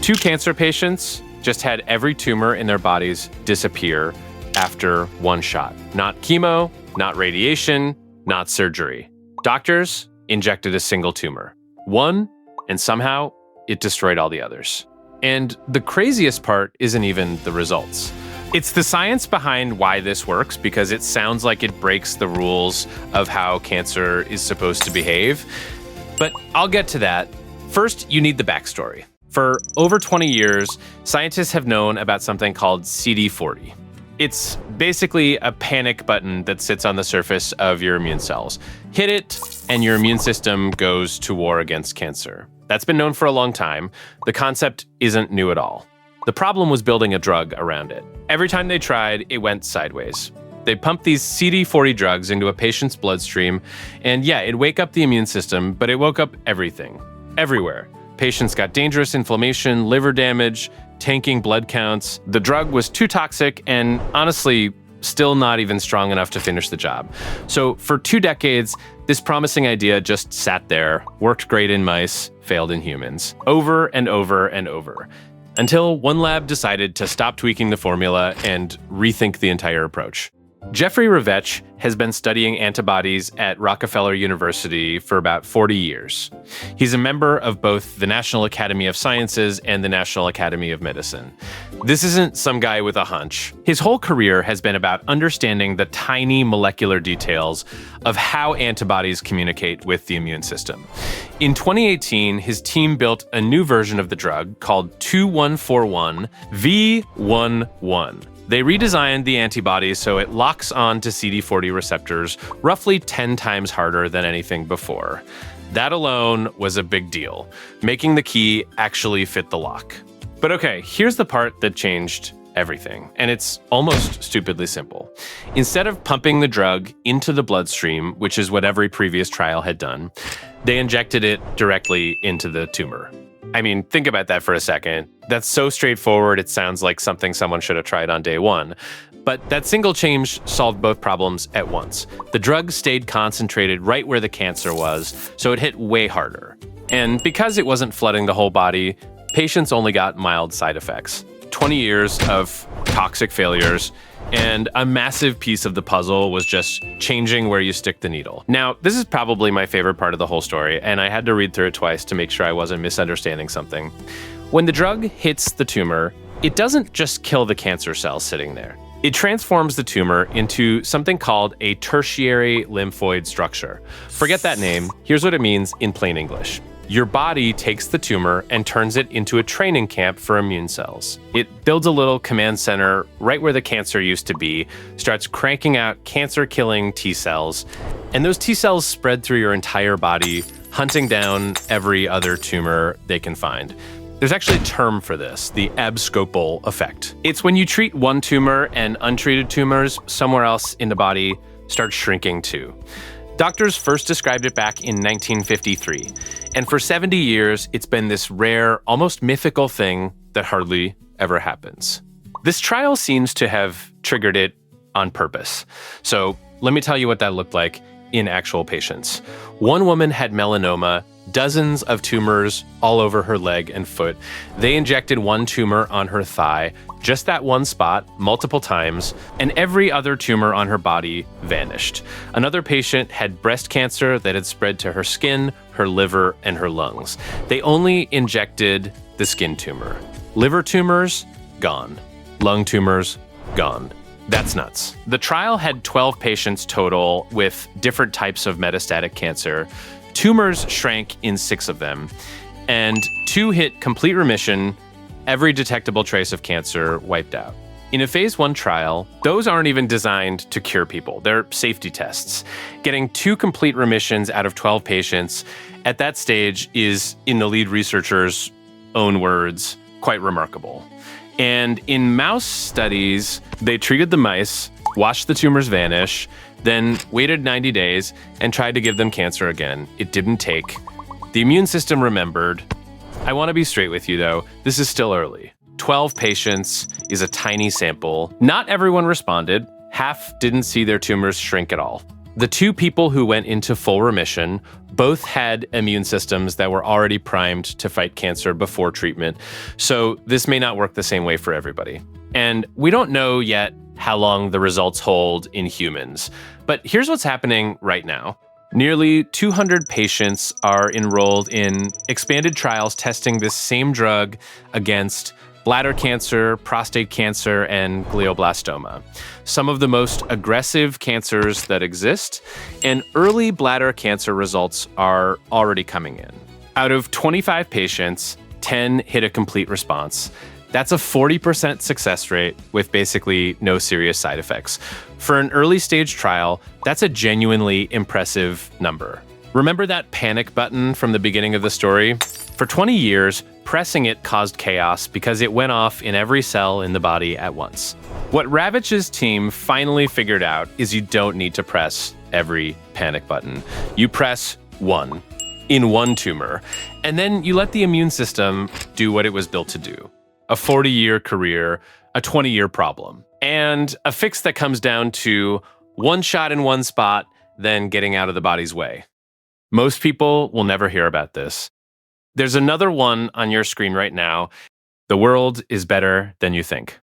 2 cancer patients just had every tumor in their bodies disappear after 1 shot. Not chemo, not radiation, not surgery. Doctors injected a single tumor. 1, and somehow it destroyed all the others. And the craziest part isn't even the results. It's the science behind why this works, because it sounds like it breaks the rules of how cancer is supposed to behave. But I'll get to that. First, you need the backstory. For over 20 years, scientists have known about something called CD40. It's basically a panic button that sits on the surface of your immune cells. Hit it, and your immune system goes to war against cancer. That's been known for a long time. The concept isn't new at all. The problem was building a drug around it. Every time they tried, it went sideways. They pumped these CD40 drugs into a patient's bloodstream, and yeah, it'd wake up the immune system, but it woke up everything, everywhere. Patients got dangerous inflammation, liver damage, tanking blood counts. The drug was too toxic and honestly, still not even strong enough to finish the job. So for 2 decades, this promising idea just sat there, worked great in mice, failed in humans, over and over and over, until one lab decided to stop tweaking the formula and rethink the entire approach. Jeffrey Revech has been studying antibodies at Rockefeller University for about 40 years. He's a member of both the National Academy of Sciences and the National Academy of Medicine. This isn't some guy with a hunch. His whole career has been about understanding the tiny molecular details of how antibodies communicate with the immune system. In 2018, his team built a new version of the drug called 2141 V11. They redesigned the antibody so it locks on to CD40 receptors roughly 10 times harder than anything before. That alone was a big deal, making the key actually fit the lock. But okay, here's the part that changed everything, and it's almost stupidly simple. Instead of pumping the drug into the bloodstream, which is what every previous trial had done, they injected it directly into the tumor. I mean, think about that for a second. That's so straightforward, it sounds like something someone should have tried on day 1. But that single change solved both problems at once. The drug stayed concentrated right where the cancer was, so it hit way harder. And because it wasn't flooding the whole body, patients only got mild side effects. 20 years of toxic failures, and a massive piece of the puzzle was just changing where you stick the needle. Now, this is probably my favorite part of the whole story, and I had to read through it twice to make sure I wasn't misunderstanding something. When the drug hits the tumor, it doesn't just kill the cancer cells sitting there. It transforms the tumor into something called a tertiary lymphoid structure. Forget that name. Here's what it means in plain English. Your body takes the tumor and turns it into a training camp for immune cells. It builds a little command center right where the cancer used to be, starts cranking out cancer-killing T cells, and those T cells spread through your entire body, hunting down every other tumor they can find. There's actually a term for this, the abscopal effect. It's when you treat one tumor and untreated tumors somewhere else in the body start shrinking too. Doctors first described it back in 1953, and for 70 years, it's been this rare, almost mythical thing that hardly ever happens. This trial seems to have triggered it on purpose. So let me tell you what that looked like in actual patients. One woman had melanoma, dozens of tumors all over her leg and foot. They injected one tumor on her thigh, just that one spot, multiple times, and every other tumor on her body vanished. Another patient had breast cancer that had spread to her skin, her liver, and her lungs. They only injected the skin tumor. Liver tumors, gone. Lung tumors, gone. That's nuts. The trial had 12 patients total with different types of metastatic cancer. Tumors shrank in 6 of them, and 2 hit complete remission, every detectable trace of cancer wiped out. In a phase 1 trial, those aren't even designed to cure people. They're safety tests. Getting 2 complete remissions out of 12 patients at that stage is, in the lead researcher's own words, quite remarkable. And in mouse studies, they treated the mice, watched the tumors vanish, then waited 90 days and tried to give them cancer again. It didn't take. The immune system remembered. I want to be straight with you though, this is still early. 12 patients is a tiny sample. Not everyone responded. Half didn't see their tumors shrink at all. The two people who went into full remission both had immune systems that were already primed to fight cancer before treatment, so this may not work the same way for everybody. And we don't know yet how long the results hold in humans, but here's what's happening right now. Nearly 200 patients are enrolled in expanded trials testing this same drug against bladder cancer, prostate cancer, and glioblastoma, some of the most aggressive cancers that exist, and early bladder cancer results are already coming in. Out of 25 patients, 10 hit a complete response. That's a 40% success rate with basically no serious side effects. For an early stage trial, that's a genuinely impressive number. Remember that panic button from the beginning of the story? For 20 years, pressing it caused chaos because it went off in every cell in the body at once. What Ravitch's team finally figured out is you don't need to press every panic button. You press one in one tumor, and then you let the immune system do what it was built to do. A 40-year career, a 20-year problem, and a fix that comes down to one shot in one spot, then getting out of the body's way. Most people will never hear about this. There's another one on your screen right now. The world is better than you think.